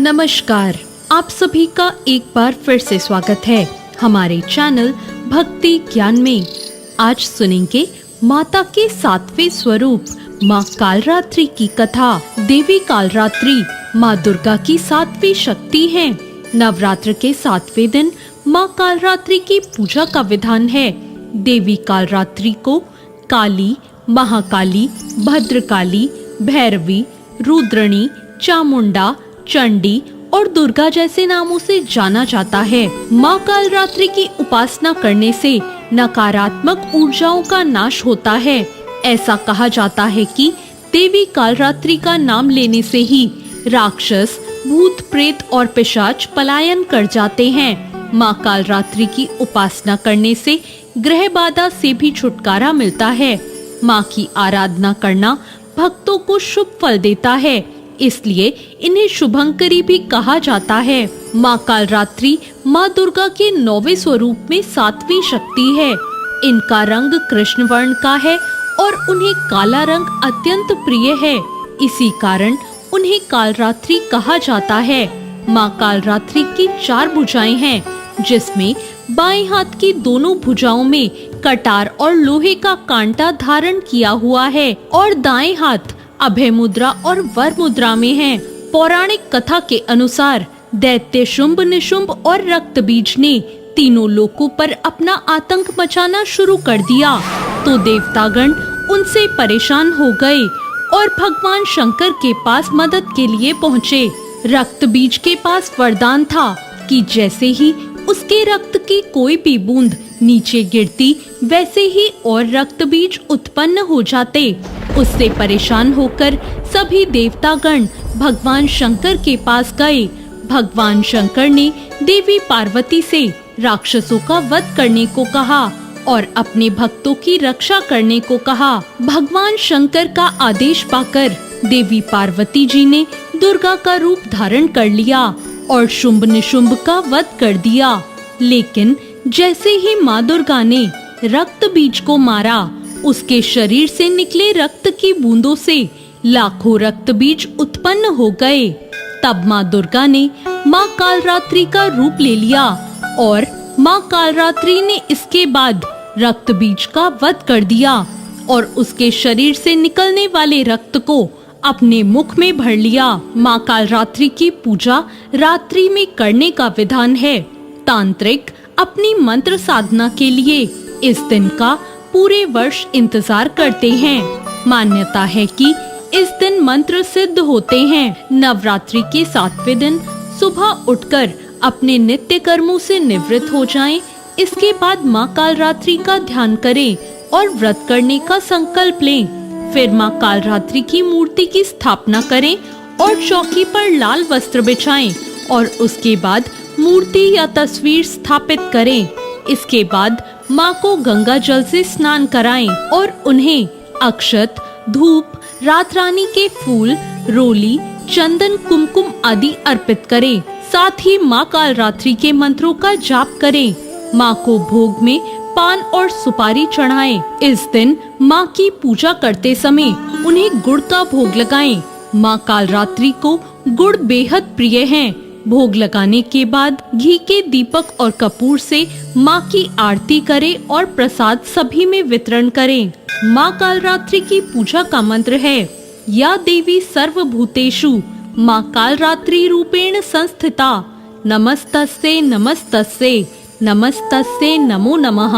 नमस्कार, आप सभी का एक बार फिर से स्वागत है हमारे चैनल भक्ति ज्ञान में। आज सुनेंगे माता के 7वें स्वरूप माँ कालरात्रि की कथा। देवी कालरात्रि माँ दुर्गा की 7वीं शक्ति है। नवरात्र के 7वें दिन माँ कालरात्रि की पूजा का विधान है। देवी कालरात्रि को काली, महाकाली, भद्रकाली, भैरवी, रुद्रणी, चामुंडा, चंडी और दुर्गा जैसे नामों से जाना जाता है। माँ कालरात्रि की उपासना करने से नकारात्मक ऊर्जाओं का नाश होता है। ऐसा कहा जाता है कि देवी कालरात्रि का नाम लेने से ही राक्षस, भूत, प्रेत और पिशाच पलायन कर जाते हैं। माँ कालरात्रि की उपासना करने से ग्रह बाधा से भी छुटकारा मिलता है। माँ की आराधना करना भक्तों को शुभ फल देता है, इसलिए इन्हें शुभंकरी भी कहा जाता है। माँ कालरात्रि माँ दुर्गा के 9वें स्वरूप में 7वीं शक्ति है। इनका रंग कृष्ण वर्ण का है और उन्हें काला रंग अत्यंत प्रिय है। इसी कारण उन्हें कालरात्रि कहा जाता है। माँ कालरात्रि की 4 भुजाएं हैं, जिसमें बाएं हाथ की दोनों भुजाओं में कटार और लोहे का कांटा धारण किया हुआ है और दाएं हाथ अभय मुद्रा और वर मुद्रा में है। पौराणिक कथा के अनुसार दैत्य शुंभ, निशुंभ और रक्तबीज ने तीनों लोकों पर अपना आतंक मचाना शुरू कर दिया, तो देवतागण उनसे परेशान हो गए और भगवान शंकर के पास मदद के लिए पहुँचे। रक्तबीज के पास वरदान था कि जैसे ही उसके रक्त की कोई भी बूंद नीचे गिरती, वैसे ही और रक्तबीज उत्पन्न हो जाते। उससे परेशान होकर सभी देवतागण भगवान शंकर के पास गए। भगवान शंकर ने देवी पार्वती से राक्षसों का वध करने को कहा और अपने भक्तों की रक्षा करने को कहा। भगवान शंकर का आदेश पाकर देवी पार्वती जी ने दुर्गा का रूप धारण कर लिया और शुंभ निशुंभ का वध कर दिया। लेकिन जैसे ही माँ दुर्गा ने रक्त बीज को मारा, उसके शरीर से निकले रक्त की बूंदों से लाखों रक्त बीज उत्पन्न हो गए। तब माँ दुर्गा ने माँ कालरात्रि का रूप ले लिया और माँ कालरात्रि ने इसके बाद रक्त बीज का वध कर दिया और उसके शरीर से निकलने वाले रक्त को अपने मुख में भर लिया। माँ कालरात्रि की पूजा रात्रि में करने का विधान है। तांत्रिक अपनी मंत्र साधना के लिए इस दिन का पूरे वर्ष इंतजार करते हैं। मान्यता है कि इस दिन मंत्र सिद्ध होते हैं। नवरात्रि के 7वें दिन सुबह उठकर अपने नित्य कर्मों से निवृत्त हो जाएं। इसके बाद माँ कालरात्रि का ध्यान करें और व्रत करने का संकल्प लें। फिर माँ कालरात्रि की मूर्ति की स्थापना करें और चौकी पर लाल वस्त्र बिछाएं और उसके बाद मूर्ति या तस्वीर स्थापित करें। इसके बाद माँ को गंगा जल से स्नान कराएं और उन्हें अक्षत, धूप, रात रानी के फूल, रोली, चंदन, कुमकुम आदि अर्पित करें। साथ ही माँ कालरात्रि के मंत्रों का जाप करें। माँ को भोग में पान और सुपारी चढ़ाएं। इस दिन माँ की पूजा करते समय उन्हें गुड़ का भोग लगाएं। माँ कालरात्रि को गुड़ बेहद प्रिय है। भोग लगाने के बाद घी के दीपक और कपूर से माँ की आरती करें और प्रसाद सभी में वितरण करें। माँ कालरात्रि की पूजा का मंत्र है, या देवी सर्वभूतेषु माँ कालरात्रि रूपेण संस्थिता, नमस्तस्यै नमस्तस्यै नमस्तस्यै नमो नमः।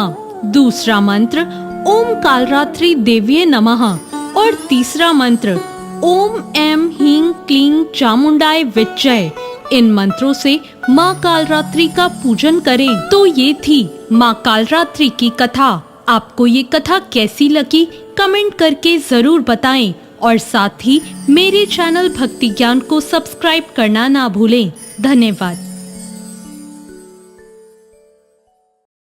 दूसरा मंत्र ओम कालरात्रि देव्ये नमः और तीसरा मंत्र ओम ऐं ह्रीं क्लीं चामुंडाय विच्चय। इन मंत्रों से माँ कालरात्रि का पूजन करें। तो ये थी माँ कालरात्रि की कथा। आपको ये कथा कैसी लगी कमेंट करके जरूर बताएं और साथ ही मेरे चैनल भक्ति ज्ञान को सब्सक्राइब करना ना भूलें। धन्यवाद।